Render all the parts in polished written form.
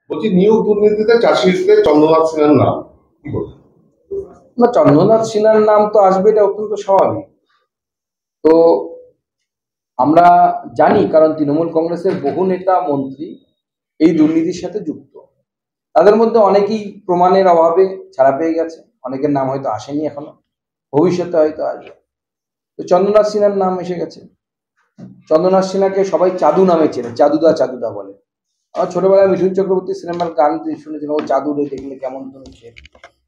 বলছি নিয়োগ দুর্নীতিতে চাকরিতে চন্দ্রনাথ সিনহার নাম কি বলবেন? না, চন্দ্রনাথ সিনহার নাম তো আসবে, এটা অত্যন্ত স্বাভাবিক। তো আমরা জানি, কারণ তৃণমূল কংগ্রেসের বহু নেতা মন্ত্রী এই দুর্নীতির সাথে যুক্ত। তাদের মধ্যে অনেকেই প্রমাণের অভাবে ছাড়া পেয়ে গেছে, অনেকের নাম হয়তো আসেনি এখনো, ভবিষ্যতে হয়তো আসবে। তো চন্দ্রনাথ সিনহার নাম এসে গেছে। চন্দ্রনাথ সিনহাকে সবাই চাদু নামে চেনে, চাদুদা চাদুদা বলে। আমার ছোটবেলায় মিঠুন চক্রবর্তী সিনেমার গান শুনেছিলাম, ও চাদু রে দেখলে কেমন তুমি খেল।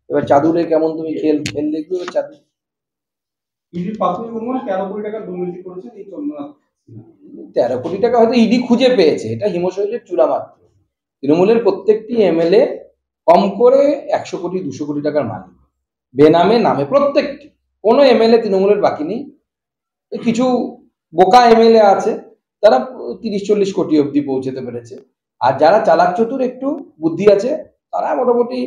এবার চাদু রে কেমন তুমি খেল, খেল দেখবে এবার চাদু। ইডির প্রাথমিক অনুমান 13 কোটি টাকা দুর্নীতি করেছেন এই চন্দ্রনাথ সিনহা। 13 কোটি টাকা হয়তো ইডি খুঁজে পেয়েছে, এটা হিমশৈলের চূড়া মাত্র। তৃণমূলের প্রত্যেকটি এমএলএ কম করে 100 কোটি 200 কোটি টাকার মালিক, বেনামে নামে প্রত্যেকটি। কোনো এমএলএ তৃণমূলের বাকি নেই। কিছু বোকা এমএলএ আছে, তারা 30-40 কোটি অবধি পৌঁছতে পেরেছে। আর যারা চালাক চতুর, একটু বুদ্ধি আছে, তারা মোটামুটি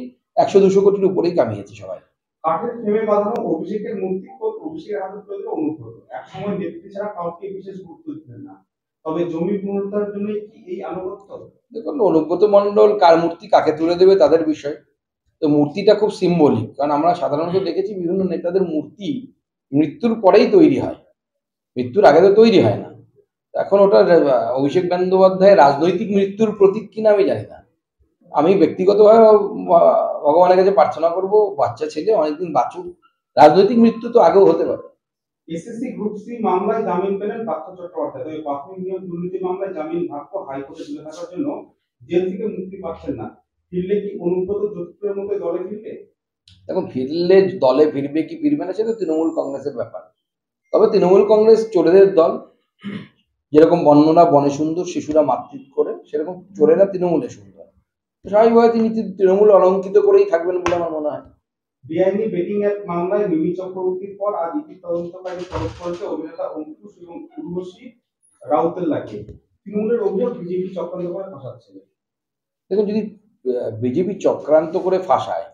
100-200 কোটির উপরেই কামিয়েছে সবাই। কাঠের ফ্রেমে বাঁধানো অভিষেকের মূর্তি অভিষেকের হাতে তুলে দিল অনুব্রত। একসময় নেত্রী ছাড়া কাউকে বিশেষ গুরুত্ব দিতেন না, তবে জমি পুনরুদ্ধারের জন্য কি এই আনুগত্য? দেখুন, অনুব্রত মণ্ডল কার মূর্তি কাকে তুলে দেবে তাদের বিষয়। তো মূর্তিটা খুব সিম্বলিক, কারণ আমরা সাধারণত দেখেছি বিভিন্ন নেতাদের মূর্তি মৃত্যুর পরেই তৈরি হয়, মৃত্যুর আগে তো তৈরি হয় না। এখন ওটা অভিষেক বন্দ্যোপাধ্যায় রাজনৈতিক মৃত্যুর প্রতীক কিনা আমি জানি না। আমি ব্যক্তিগতভাবে ভগবানের কাছে প্রার্থনা করব, বাচ্চা ছেলে অনেকদিন বাঁচুক। রাজনৈতিক মৃত্যু তো আগেও হতে পারে। এসএসসি গ্রুপ সি মামলায় জামিন পেলেন পার্থ চট্টোপাধ্যায়। তবে প্রাথমিক নিয়োগ দুর্নীতি মামলায় জামিন ভাগ্য হাইকোর্টে ঝুলে থাকার জন্য জেল থেকে মুক্তি পাচ্ছেন না। ফিরলে কি অনুব্রত জ্যোতিপুরের মতো দলে ফিরবে? এখন ফিরলে দলে ফিরবে কি ফিরবে না সেটা তৃণমূল কংগ্রেসের ব্যাপার। তবে তৃণমূল কংগ্রেস চোরেদের দল। যেরকম বন্যরা বনে সুন্দর, শিশুরা মাতৃত্ব করে, সেরকম চোরেরা তৃণমূলে সুন্দর। স্বাভাবিকভাবে তিনি তৃণমূল অলঙ্কিত করেই থাকবেন বলে আমার মনে হয়। বেআইনি বেটিং অ্যাপ মামলায় মিমি চক্রবর্তীর পর আজ ইডি তদন্তকারী তলব করেছে অভিনেতা অঙ্কুশ এবং উর্বশী রাউতেল্লাকে। তৃণমূলের অভিযোগ বিজেপি চক্রান্ত করে ফাঁসাচ্ছে। দেখুন, যদি বিজেপি চক্রান্ত করে ফাঁসায়,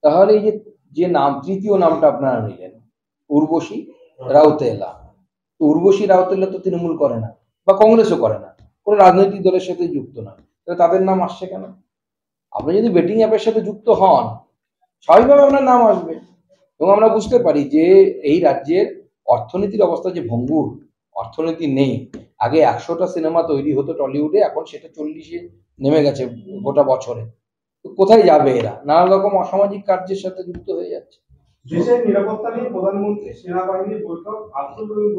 তাহলে এই যে যে নাম, তৃতীয় নামটা আপনারা নিলেন, উর্বশী রাউতেলা, তো উর্বশী রাউতেলা তো তৃণমূল করে না, বা কংগ্রেসও করে না, কোনো রাজনৈতিক দলের সাথে যুক্ত নয়, তাহলে তাদের নাম আসছে কেন? আপনি যদি বেটিং অ্যাপের সাথে যুক্ত হন, স্বাভাবিকভাবে আপনার নাম আসবে। এবং আমরা বুঝতে পারি যে এই রাজ্যের অর্থনীতির অবস্থা যে ভঙ্গুর, অর্থনীতি নেই। আগে 100টা সিনেমা তৈরি হতো টলিউডে, এখন সেটা 40-এ নেমে গেছে গোটা বছরে। তো কোথায় যাবে এরা? নানা রকম অসামাজিক কার্যের সাথে যুক্ত হয়ে যাচ্ছে। দেশের নিরাপত্তা নিয়ে প্রধানমন্ত্রী সেনাবাহিনীর বৈঠক, আব্দুল রহিম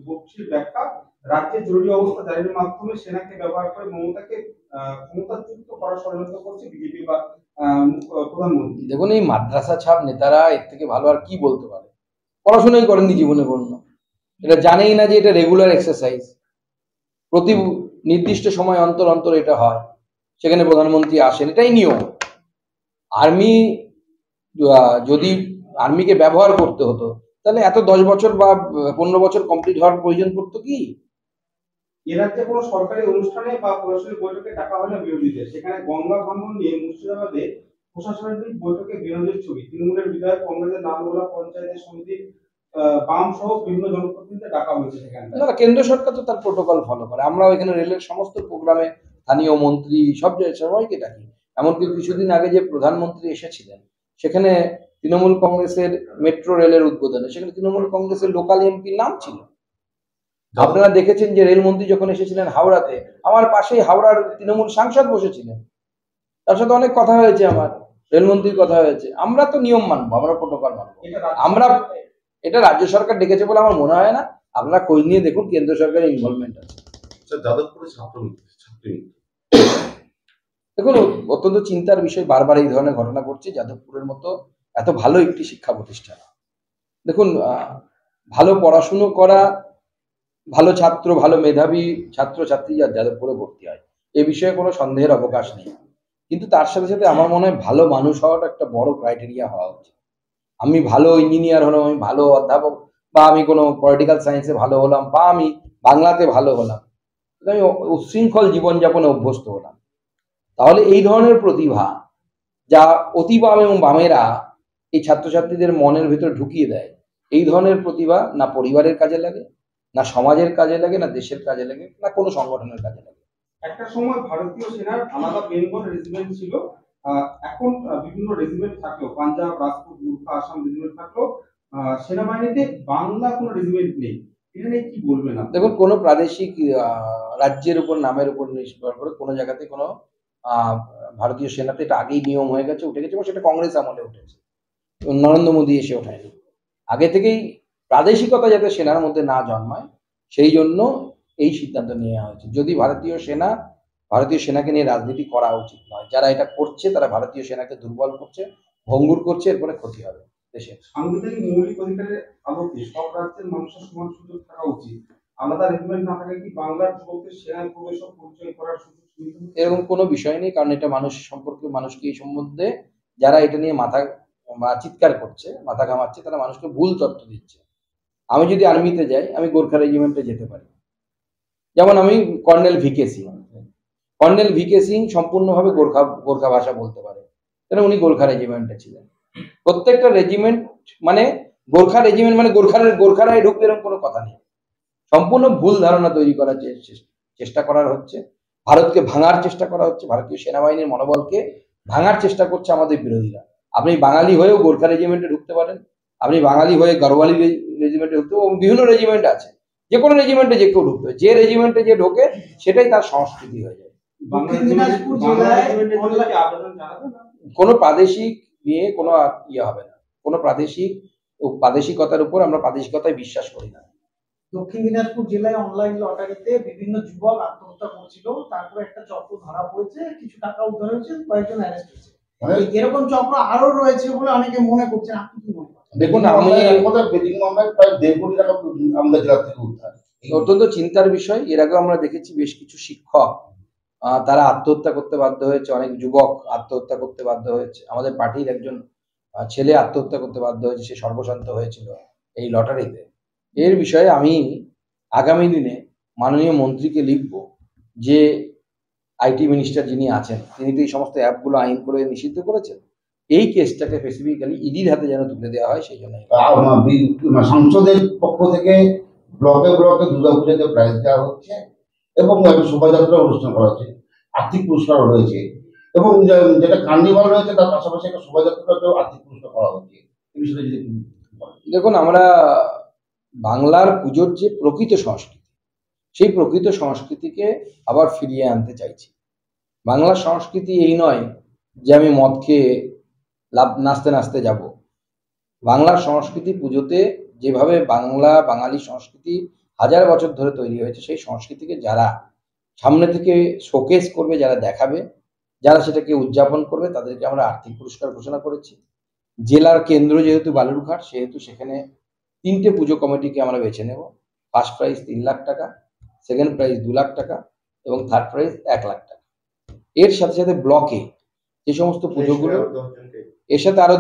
বক্সির ব্যাখ্যা, রাজ্যে জরুরি অবস্থা জারির মাধ্যমে সেনাকে ব্যবহার করে মমতাকে ক্ষমতাচ্যুত করার ষড়যন্ত্র করছে বিজেপি বা প্রধানমন্ত্রী। দেখুন, এই মাদ্রাসা ছাপ নেতারা এর থেকে ভালো আর কি বলতে পারে? পড়াশোনাই করেননি জীবনে কোনো, এটা জানেই না যে এটা রেগুলার এক্সারসাইজ, প্রতি নির্দিষ্ট সময় অন্তর অন্তর এটা হয়, সেখানে প্রধানমন্ত্রী আসেন, এটাই নিয়ম। আর্মি যদি আর্মিকে ব্যবহার করতে হতো, তাহলে এত 10 বছর বা 15 বছর কমপ্লিট হওয়ার প্রয়োজন পড়তো কি? এ রাজ্যে কোনো সরকারি অনুষ্ঠানে বা প্রশাসনিক বৈঠকে ডাকা হয় না বিরোধীদের। সেখানে গঙ্গা ভাঙন নিয়ে মুর্শিদাবাদে প্রশাসনিক বৈঠকে বিরোধীর ছবি। তৃণমূলের বিধায়ক, কংগ্রেসের নামগোলা পঞ্চায়েত সমিতির বাম সহ বিভিন্ন জনপ্রতিনিধিদের ডাকা হয়েছে সেখানে। না, কেন্দ্র সরকার তো তার প্রোটোকল ফলো করে। আমরাও এখানে রেলের সমস্ত প্রোগ্রামে স্থানীয় মন্ত্রী সব সবাইকে ডাকি। এমনকি কিছুদিন আগে যে প্রধানমন্ত্রী এসেছিলেন, সেখানে তৃণমূল কংগ্রেসের মেট্রো রেলের উদ্বোধনে সেখানে তৃণমূল কংগ্রেসের লোকাল এমপির নাম ছিল। আপনারা দেখেছেন যে রেলমন্ত্রী যখন এসেছিলেন হাওড়াতে, আমার পাশেই হাওড়ার তৃণমূল সাংসদ বসেছিলেন, তার সাথে অনেক কথা হয়েছে, আমার রেলমন্ত্রীর কথা হয়েছে। আমরা তো নিয়ম মানবো, আমরা প্রোটোকল মানবো। আমরা, এটা রাজ্য সরকার ডেকেছে বলে আমার মনে হয় না। আপনারা খোঁজ নিয়ে দেখুন, কেন্দ্র সরকারের ইনভলভমেন্ট আছে। যাদবপুরে ছাত্রী দেখুন, অত্যন্ত চিন্তার বিষয়, বারবার এই ধরনের ঘটনা ঘটছে যাদবপুরের মতো এত ভালো একটি শিক্ষা প্রতিষ্ঠান। দেখুন, ভালো পড়াশুনো করা, ভালো ছাত্র, ভালো মেধাবী ছাত্রছাত্রী যাদবপুরে ভর্তি হয়, এ বিষয়ে কোনো সন্দেহের অবকাশ নেই। কিন্তু তার সাথে সাথে আমার মনে হয় ভালো মানুষ হওয়াটা একটা বড় ক্রাইটেরিয়া হওয়া উচিত। আমি ভালো ইঞ্জিনিয়ার হলাম, আমি ভালো অধ্যাপক, বা আমি কোনো পলিটিক্যাল সায়েন্সে ভালো হলাম, বা আমি বাংলাতে ভালো হলাম, আমি উচ্ছৃঙ্খল জীবনযাপনে অভ্যস্ত হলাম, তাহলে এই ধরনের প্রতিভা যা অতি বাম এবং বামেরা এই ছাত্রছাত্রীদের মনের ভেতর ঢুকিয়ে দেয়, এই ধরনের প্রতিভা না পরিবারের কাজে লাগে, না সমাজের কাজে লাগে, না দেশের কাজে লাগে, না কোনো সংগঠনের কাজে লাগে। একটা সময় ভারতীয় সেনার আলাদা বেঙ্গল রেজিমেন্ট ছিল। এখন বিভিন্ন রেজিমেন্ট থাকলেও, পাঞ্জাব, রাজপুত, গুর্খা, আসাম রেজিমেন্ট থাকলেও সেনাবাহিনীতে বাংলা কোনো রেজিমেন্ট নেই। এটা নিয়ে কি বলবেন আপনি? দেখুন, কোনো প্রাদেশিক রাজ্যের উপর, নামের উপর নির্ভর করে কোনো জায়গাতে কোনো আহ, ভারতীয় সেনাতে এটা আগেই নিয়ম হয়ে গেছে, উঠে গেছে, এবং সেটা কংগ্রেস আমলে উঠেছে, নরেন্দ্র মোদী এসে ওঠায়নি। আগে থেকেই প্রাদেশিকতা যাতে সেনার মধ্যে না জন্মায় সেই জন্য এই সিদ্ধান্ত নেওয়া হয়েছে। যদি ভারতীয় সেনাকে নিয়ে রাজনীতি করা উচিত নয়। যারা এটা করছে তারা ভারতীয় সেনাকে দুর্বল করছে, ভঙ্গুর করছে, এরপরে ক্ষতি হবে দেশের। সাংবিধানিক মৌলিক অধিকারের আলোকে সব রাজ্যের মানুষের সমান সুযোগ থাকা উচিত। আলাদা রেজিমেন্ট না থাকলে কি বাংলার যুবকদের সেনায় প্রবেশ ও পরিচয় করার সুযোগ সীমিত হচ্ছে? এরকম কোনো বিষয় নেই, কারণ এটা মানুষ সম্পর্কে, মানুষকে এই সম্বন্ধে যারা এটা নিয়ে মাথা বা চিৎকার করছে, মাথা ঘামাচ্ছে, তারা মানুষকে ভুল তথ্য দিচ্ছে। আমি যদি আর্মিতে যাই, আমি গোর্খা রেজিমেন্টে যেতে পারি। যেমন আমি কর্নেল ভিকে সিং সম্পূর্ণভাবে গোর্খা ভাষা বলতে পারে, কেন উনি গোর্খা রেজিমেন্টে ছিলেন। প্রত্যেকটা রেজিমেন্ট মানে গোর্খা রেজিমেন্ট মানে গোর্খারাই ঢুকবে এরকম কোনো কথা নেই। সম্পূর্ণ ভুল ধারণা তৈরি করার চেষ্টা করার হচ্ছে, ভারতকে ভাঙার চেষ্টা করা হচ্ছে, ভারতীয় সেনাবাহিনীর মনোবলকে ভাঙার চেষ্টা করছে আমাদের বিরোধীরা। আপনি বাঙালি হয়েও গোর্খা রেজিমেন্টে ঢুকতে পারেন, আপনি বাঙালি হয়ে গড়ওয়ালি রেজিমেন্টে ঢুকতে পারেন, বিভিন্ন রেজিমেন্ট আছে, যে কোনো রেজিমেন্টে যে কেউ ঢুকতে পারে। যে রেজিমেন্টে যে ঢোকে সেটাই তার সংস্কৃতি হয়ে যায়। দক্ষিণ দিনাজপুর জেলায় অনলাইনে আবেদন জানাবেন না? কোনো প্রাদেশিক নিয়ে কোনো ইয়ে হবে না, কোনো প্রাদেশিকতার উপর আমরা প্রাদেশিকতায় বিশ্বাস করি না। দক্ষিণ দিনাজপুর জেলায় অনলাইন লটারিতে বিভিন্ন যুবক আত্মহত্যা করছিল, তারপরে একটা চক্র ধরা পড়েছে, কিছু টাকা উদ্ধার হয়েছে, কয়েকজন অ্যারেস্ট হয়েছে। এরকম চক্র আরো রয়েছে বলে অনেকে মনে করছেন, আপনি কি মনে করেন? দেখুন, আমি বেটিং মামলায় প্রায় 1.5 কোটি টাকা আমাদের জেলা থেকে উদ্ধার। অত্যন্ত চিন্তার বিষয়। এর আগে আমরা দেখেছি বেশ কিছু শিক্ষক তারা আত্মহত্যা করতে বাধ্য হয়েছে, অনেক যুবক আত্মহত্যা করতে বাধ্য হয়েছে। আমাদের পার্টির একজন ছেলে আত্মহত্যা করতে বাধ্য হয়েছে, সে সর্বশান্ত হয়েছিল এই লটারিতে। এর বিষয়ে আমি আগামী দিনে মাননীয় মন্ত্রীকে লিখব যে আইটি মিনিস্টার যিনি আছেন, তিনি তো এই সমস্ত অ্যাপগুলো আইন করে নিষিদ্ধ করেছেন, এই কেসটাকে স্পেসিফিক্যালি ইডির হাতে যেন তুলে দেওয়া হয়, সেই জন্য সংসদের পক্ষ থেকে ব্লকে ব্লকে দুর্গাপূজাতে প্রাইজ দেওয়া হচ্ছে এবং একটা শোভাযাত্রা অনুষ্ঠান করা হচ্ছে, আর্থিক পুরস্কার রয়েছে, এবং যেটা কার্নিভাল রয়েছে তার পাশাপাশি একটা শোভাযাত্রাতেও আর্থিক পুরস্কার করা হচ্ছে। এই বিষয়টা যদি দেখুন, আমরা বাংলার পুজোর যে প্রকৃত সংস্কৃতি, সেই প্রকৃত সংস্কৃতিকে আবার ফিরিয়ে আনতে চাইছি। বাংলার সংস্কৃতি এই নয় যে আমি মদ খেয়ে নাচতে নাচতে যাব। বাংলার সংস্কৃতি পুজোতে যেভাবে বাঙালি সংস্কৃতি হাজার বছর ধরে তৈরি হয়েছে, সেই সংস্কৃতিকে যারা সামনে থেকে শোকেস করবে, যারা দেখাবে, যারা সেটাকে উদযাপন করবে, তাদেরকে আমরা আর্থিক পুরস্কার ঘোষণা করেছি। জেলার কেন্দ্র যেহেতু বালুরঘাট, সেহেতু সেখানে 3টে পুজো কমিটিকে আমরা বেছে নেব। ফার্স্ট প্রাইজ 3 লাখ টাকা, সেকেন্ড প্রাইজ 2 লাখ টাকা এবং থার্ড প্রাইজ 1 লাখ টাকা। এর সাথে সাথে ব্লকে যে সমস্ত পুজোগুলো, এর সাথে আরো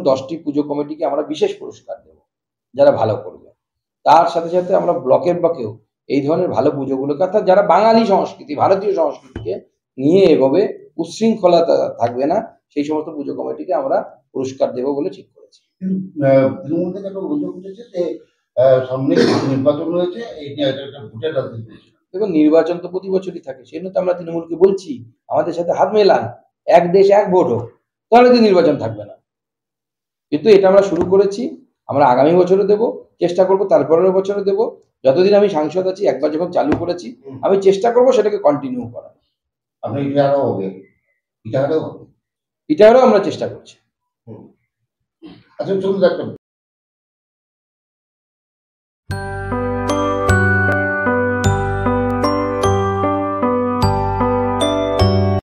10টি পুজো কমিটিকে আমরা বিশেষ পুরস্কার দেব যারা ভালো করবে। তার সাথে সাথে আমরা ব্লকেও এই ধরনের ভালো পুজোগুলোকে, অর্থাৎ যারা বাঙালি সংস্কৃতি, ভারতীয় সংস্কৃতিকে নিয়ে এগোবে, উচ্ছৃঙ্খলতা থাকবে না, সেই সমস্ত পুজো কমিটিকে আমরা পুরস্কার দেব বলে ঠিক করেছি। তৃণমূল থেকে একটা অভিযোগ উঠেছে যে সামনে নির্বাচন রয়েছে, এই নিয়ে একটা ভোটের রাজনীতি হয়েছে। দেখুন, নির্বাচন তো প্রতি বছরই থাকে, সেই জন্য তো আমরা তৃণমূলকে বলছি আমাদের সাথে হাত মেলান, এক দেশ এক ভোট হোক, তাহলে তো নির্বাচন থাকবে না। কিন্তু এটা আমরা শুরু করেছি, আমরা আগামী বছরও দেব, চেষ্টা করব তারপরের বছরও দেব। যতদিন আমি সাংসদ আছি, একবার যখন চালু করেছি, আমি চেষ্টা করব সেটাকে কন্টিনিউ করার। আপনি ইটাহারও হবে, ইটাহারও এটারও আমরা চেষ্টা করছি। আচ্ছা, চলুন একটা